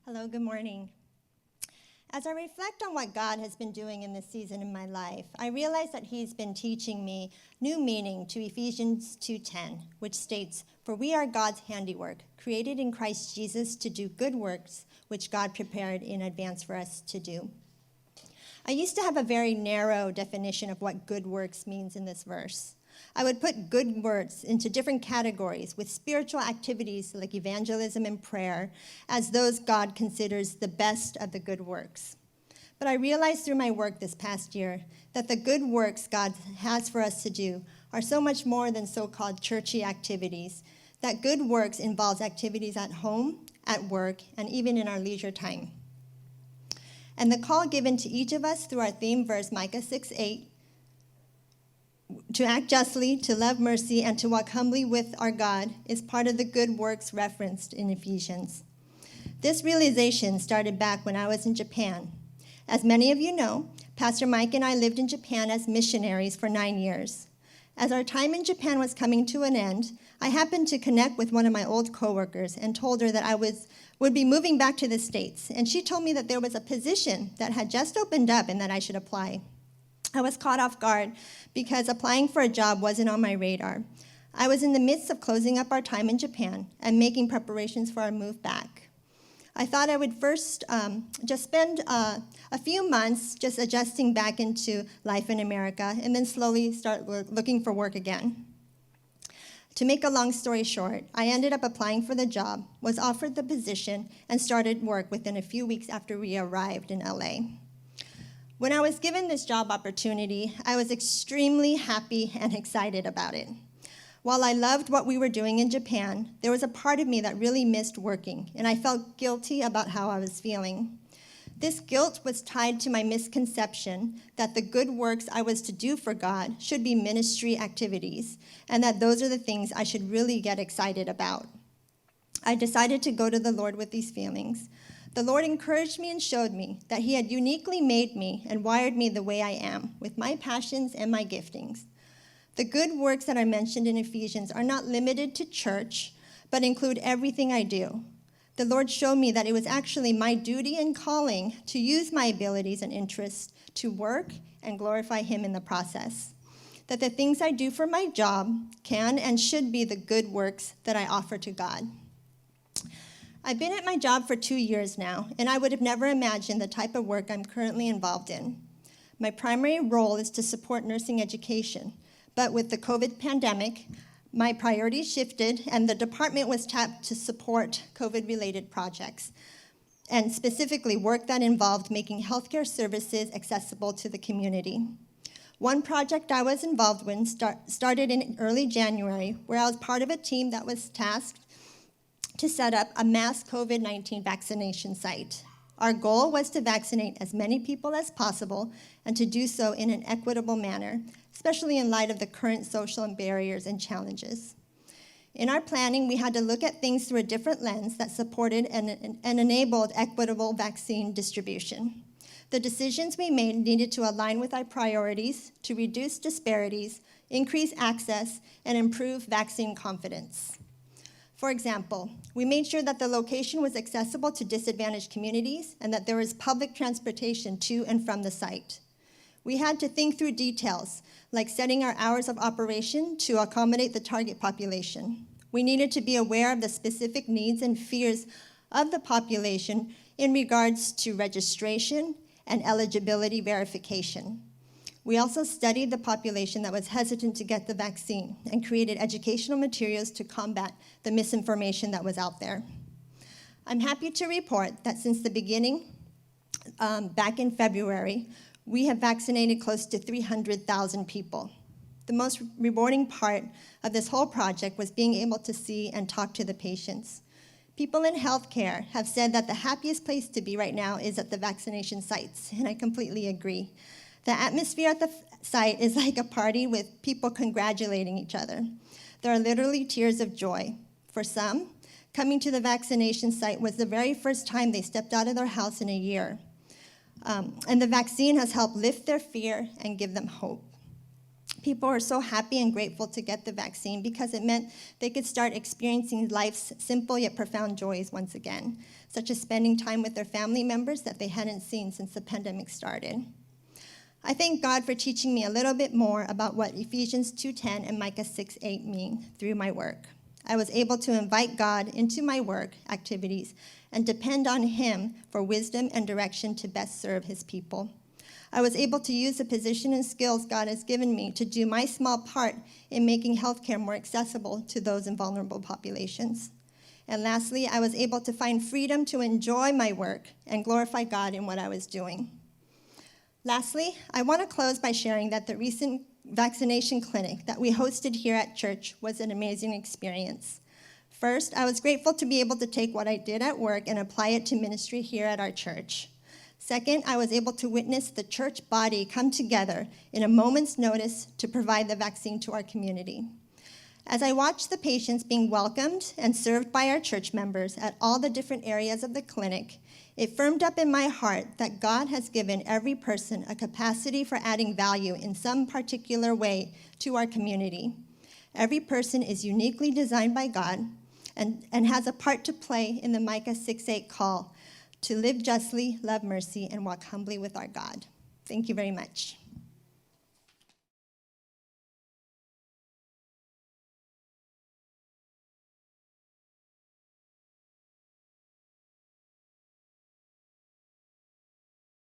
Hello, good morning. As I reflect on what God has been doing in this season in my life, I realize that he's been teaching me new meaning to Ephesians 2:10, which states, "For we are God's handiwork, created in Christ Jesus to do good works, which God prepared in advance for us to do." I used to have a very narrow definition of what good works means in this verse. I would put good works into different categories, with spiritual activities like evangelism and prayer as those God considers the best of the good works. But I realized through my work this past year that the good works God has for us to do are so much more than so-called churchy activities, that good works involves activities at home, at work, and even in our leisure time. And the call given to each of us through our theme verse, Micah 6:8, to act justly, to love mercy, and to walk humbly with our God is part of the good works referenced in Ephesians. This realization started back when I was in Japan. As many of you know, Pastor Mike and I lived in Japan as missionaries for 9 years. As our time in Japan was coming to an end, I happened to connect with one of my old coworkers and told her that I would be moving back to the States. And she told me that there was a position that had just opened up and that I should apply. I was caught off guard because applying for a job wasn't on my radar. I was in the midst of closing up our time in Japan and making preparations for our move back. I thought I would first just spend a few months just adjusting back into life in America and then slowly start looking for work again. To make a long story short, I ended up applying for the job, was offered the position, and started work within a few weeks after we arrived in LA. When I was given this job opportunity, I was extremely happy and excited about it. While I loved what we were doing in Japan, there was a part of me that really missed working, and I felt guilty about how I was feeling. This guilt was tied to my misconception that the good works I was to do for God should be ministry activities, and that those are the things I should really get excited about. I decided to go to the Lord with these feelings. The Lord encouraged me and showed me that he had uniquely made me and wired me the way I am, with my passions and my giftings. The good works that I mentioned in Ephesians are not limited to church, but include everything I do. The Lord showed me that it was actually my duty and calling to use my abilities and interests to work and glorify him in the process. That the things I do for my job can and should be the good works that I offer to God. I've been at my job for 2 years now, and I would have never imagined the type of work I'm currently involved in. My primary role is to support nursing education, but with the COVID pandemic, my priorities shifted, and the department was tapped to support COVID-related projects, and specifically work that involved making healthcare services accessible to the community. One project I was involved in started in early January, where I was part of a team that was tasked to set up a mass COVID-19 vaccination site. Our goal was to vaccinate as many people as possible and to do so in an equitable manner, especially in light of the current social barriers and challenges. In our planning, we had to look at things through a different lens that supported and enabled equitable vaccine distribution. The decisions we made needed to align with our priorities to reduce disparities, increase access, and improve vaccine confidence. For example, we made sure that the location was accessible to disadvantaged communities and that there was public transportation to and from the site. We had to think through details, like setting our hours of operation to accommodate the target population. We needed to be aware of the specific needs and fears of the population in regards to registration and eligibility verification. We also studied the population that was hesitant to get the vaccine and created educational materials to combat the misinformation that was out there. I'm happy to report that since the beginning, back in February, we have vaccinated close to 300,000 people. The most rewarding part of this whole project was being able to see and talk to the patients. People in healthcare have said that the happiest place to be right now is at the vaccination sites, and I completely agree. The atmosphere at the site is like a party with people congratulating each other. There are literally tears of joy. For some, coming to the vaccination site was the very first time they stepped out of their house in a year. And the vaccine has helped lift their fear and give them hope. People were so happy and grateful to get the vaccine because it meant they could start experiencing life's simple yet profound joys once again, such as spending time with their family members that they hadn't seen since the pandemic started. I thank God for teaching me a little bit more about what Ephesians 2:10 and Micah 6:8 mean through my work. I was able to invite God into my work activities and depend on him for wisdom and direction to best serve his people. I was able to use the position and skills God has given me to do my small part in making healthcare more accessible to those in vulnerable populations. And lastly, I was able to find freedom to enjoy my work and glorify God in what I was doing. Lastly, I want to close by sharing that the recent vaccination clinic that we hosted here at church was an amazing experience. First, I was grateful to be able to take what I did at work and apply it to ministry here at our church. Second, I was able to witness the church body come together in a moment's notice to provide the vaccine to our community. As I watched the patients being welcomed and served by our church members at all the different areas of the clinic, it firmed up in my heart that God has given every person a capacity for adding value in some particular way to our community. Every person is uniquely designed by God and has a part to play in the Micah 6:8 call to live justly, love mercy, and walk humbly with our God. Thank you very much.